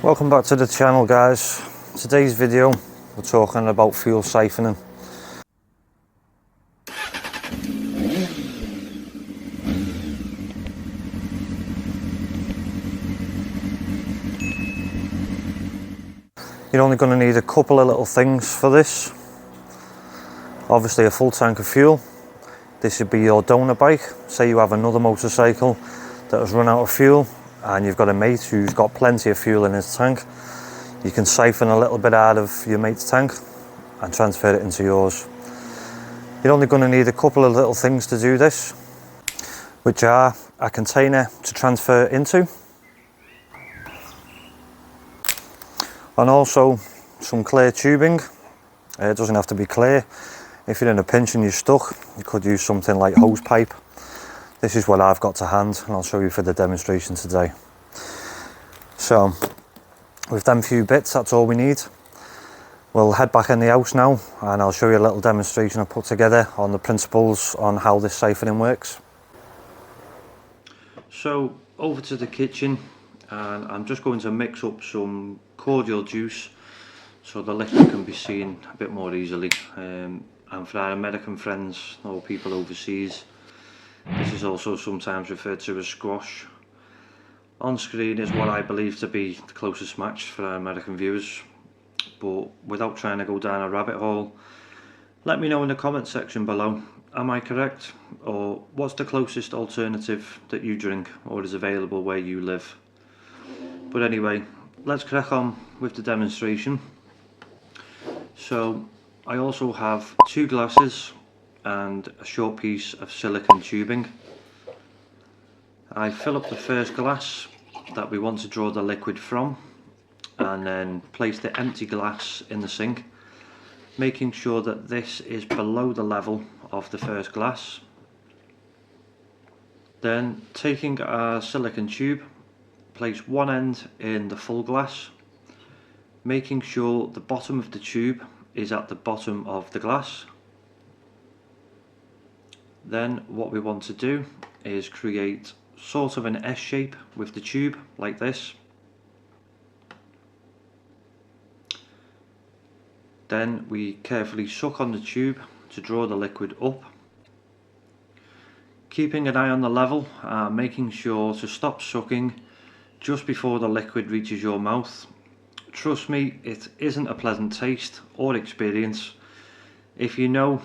Welcome back to the channel, guys. Today's video we're talking about fuel siphoning. You're only going to need a couple of little things for this. Obviously a full tank of fuel. This should be your donor bike. Say you have another motorcycle that has run out of fuel and you've got a mate who's got plenty of fuel in his tank. You can siphon a little bit out of your mate's tank and transfer it into yours. You're only going to need a couple of little things to do this, which are a container to transfer into and also some clear tubing. It doesn't have to be clear. If you're in a pinch and you're stuck, you could use something like hose pipe. This is what I've got to hand and I'll show you for the demonstration today. So with them few bits, that's all we need. We'll head back in the house now and I'll show you a little demonstration I put together on the principles on how this siphoning works. So over to the kitchen, and I'm just going to mix up some cordial juice so the liquid can be seen a bit more easily. And for our American friends or people overseas, this is also sometimes referred to as squash. On screen is what I believe to be the closest match for our American viewers, but without trying to go down a rabbit hole, let me know in the comment section below, am I correct, or what's the closest alternative that you drink or is available where you live. But anyway, let's crack on with the demonstration. So I also have 2 glasses and a short piece of silicone tubing. I fill up the first glass that we want to draw the liquid from and then place the empty glass in the sink, making sure that this is below the level of the first glass. Then taking our silicone tube, place one end in the full glass, making sure the bottom of the tube is at the bottom of the glass. Then what we want to do is create sort of an S shape with the tube like this. Then we carefully suck on the tube to draw the liquid up, keeping an eye on the level, making sure to stop sucking just before the liquid reaches your mouth. Trust me, it isn't a pleasant taste or experience. If you know,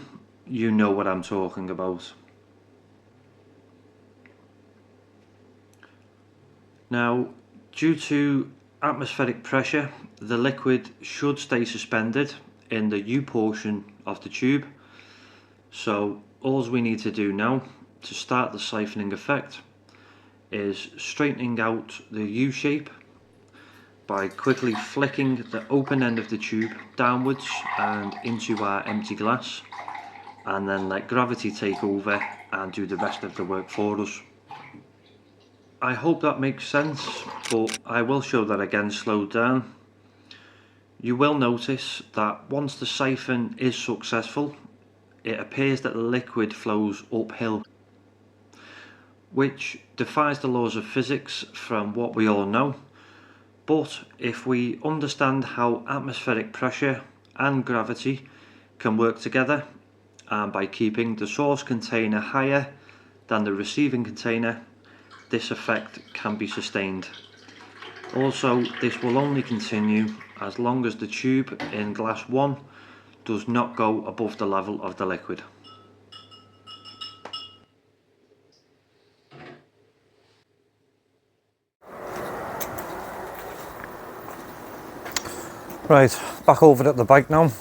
you know what I'm talking about. Now, due to atmospheric pressure, the liquid should stay suspended in the U portion of the tube. So all we need to do now to start the siphoning effect is straightening out the U shape by quickly flicking the open end of the tube downwards and into our empty glass, and then let gravity take over and do the rest of the work for us. I hope that makes sense, but I will show that again slowed down. You will notice that once the siphon is successful, it appears that the liquid flows uphill, which defies the laws of physics from what we all know. But if we understand how atmospheric pressure and gravity can work together, and by keeping the source container higher than the receiving container, this effect can be sustained. Also, this will only continue as long as the tube in glass 1 does not go above the level of the liquid. Right, back over at the bike now.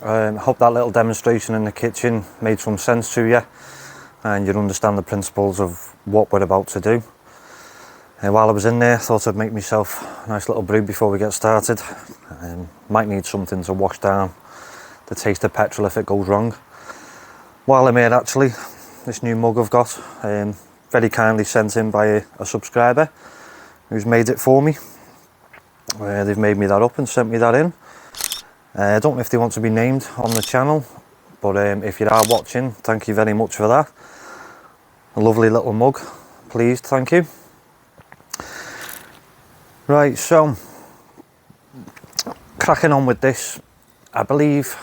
Hope that little demonstration in the kitchen made some sense to you and you understand the principles of what we're about to do. While I was in there, I thought I'd make myself a nice little brew before we get started. Might need something to wash down the taste of petrol if it goes wrong. While I'm here, actually, this new mug I've got, very kindly sent in by a subscriber who's made it for me. They've made me that up and sent me that in. I don't know if they want to be named on the channel, but if you are watching, thank you very much for that. A lovely little mug, pleased, thank you. Right, so cracking on with this, I believe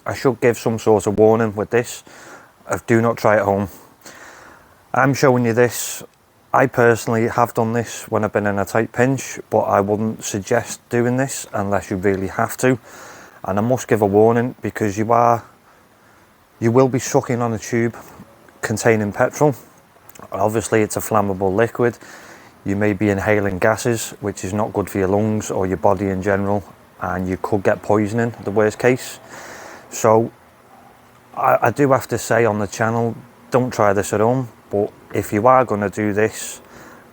I should give some sort of warning with this of do not try at home. I'm showing you this. I personally have done this when I've been in a tight pinch, but I wouldn't suggest doing this unless you really have to. And I must give a warning, because you will be sucking on a tube containing petrol. Obviously it's a flammable liquid. You may be inhaling gases, which is not good for your lungs or your body in general, and you could get poisoning, the worst case. So I do have to say on the channel, don't try this at home, but if you are going to do this,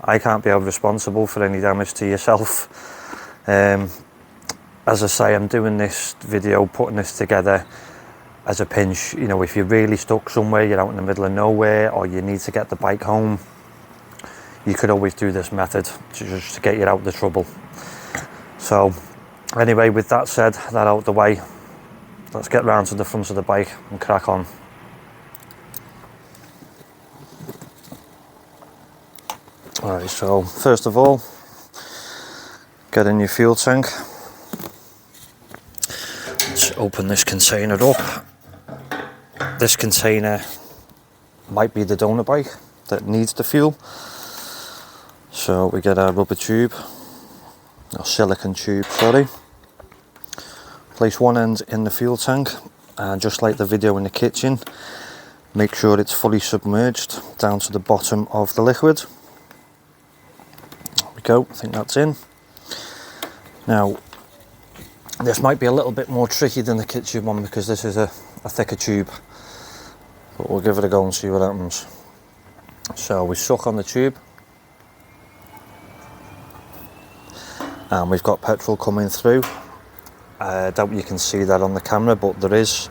I can't be held responsible for any damage to yourself. As I say, I'm doing this video, putting this together as a pinch. You know, if you're really stuck somewhere, you're out in the middle of nowhere, or you need to get the bike home, you could always do this method just to get you out of the trouble. So anyway, with that said, that out of the way, let's get round to the front of the bike and crack on. Alright, so first of all, get in your fuel tank. Let's open this container up. This container might be the donor bike that needs the fuel. So we get our rubber tube, or silicone tube, sorry. Place one end in the fuel tank, and just like the video in the kitchen, make sure it's fully submerged down to the bottom of the liquid. There we go, I think that's in. Now, this might be a little bit more tricky than the kitchen one because this is a thicker tube, but we'll give it a go and see what happens. So we suck on the tube, and we've got petrol coming through. I doubt you can see that on the camera, but there is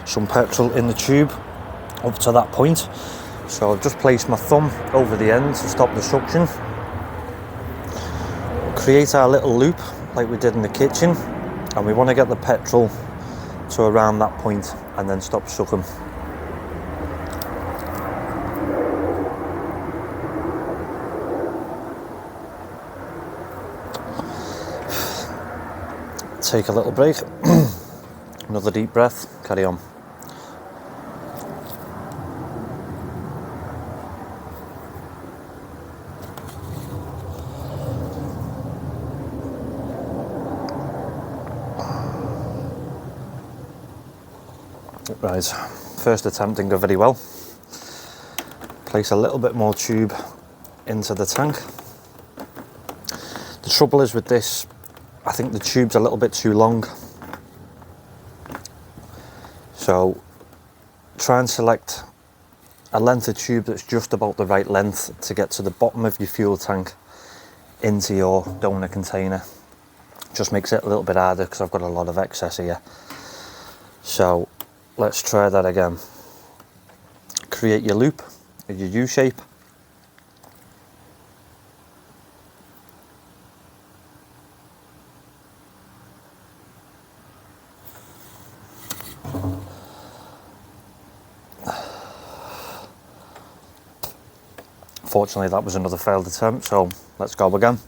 some petrol in the tube up to that point. So I've just placed my thumb over the end to stop the suction. Create our little loop like we did in the kitchen, and we want to get the petrol to around that point and then stop sucking. Take a little break, another deep breath, carry on. Right, first attempt didn't go very well. Place a little bit more tube into the tank. The trouble is with this, I think the tube's a little bit too long. So try and select a length of tube that's just about the right length to get to the bottom of your fuel tank into your donor container. Just makes it a little bit harder because I've got a lot of excess here. So let's try that again. Create your loop, your U shape. Fortunately, that was another failed attempt, so let's go again.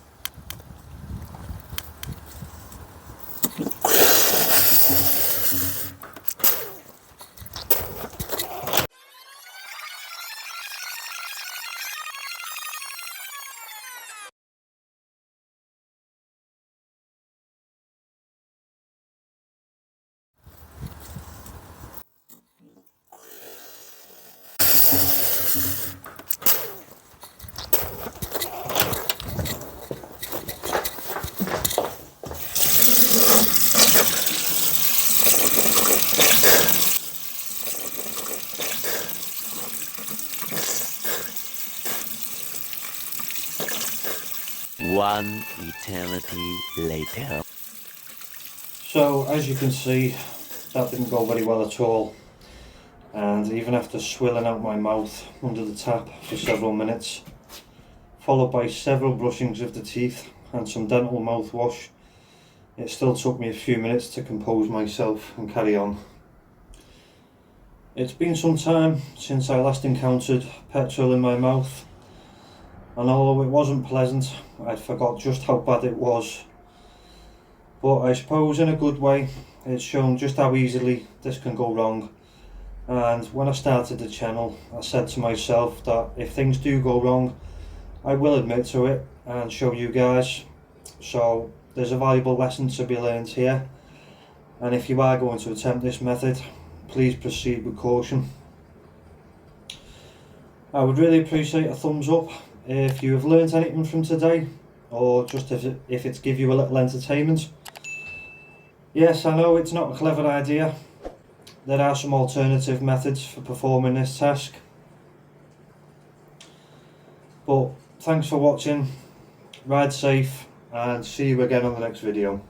One eternity later. So as you can see, that didn't go very well at all, and even after swilling out my mouth under the tap for several minutes, followed by several brushings of the teeth and some dental mouthwash, it still took me a few minutes to compose myself and carry on. It's been some time since I last encountered petrol in my mouth, and although it wasn't pleasant, I'd forgot just how bad it was. but I suppose in a good way. It's shown just how easily this can go wrong. And when I started the channel, I said to myself that if things do go wrong, I will admit to it and show you guys. So there's a valuable lesson to be learned here, and if you are going to attempt this method, please proceed with caution. I would really appreciate a thumbs up if you have learned anything from today, or just if it's give you a little entertainment. Yes, I know it's not a clever idea. There are some alternative methods for performing this task. But thanks for watching, ride safe, and see you again on the next video.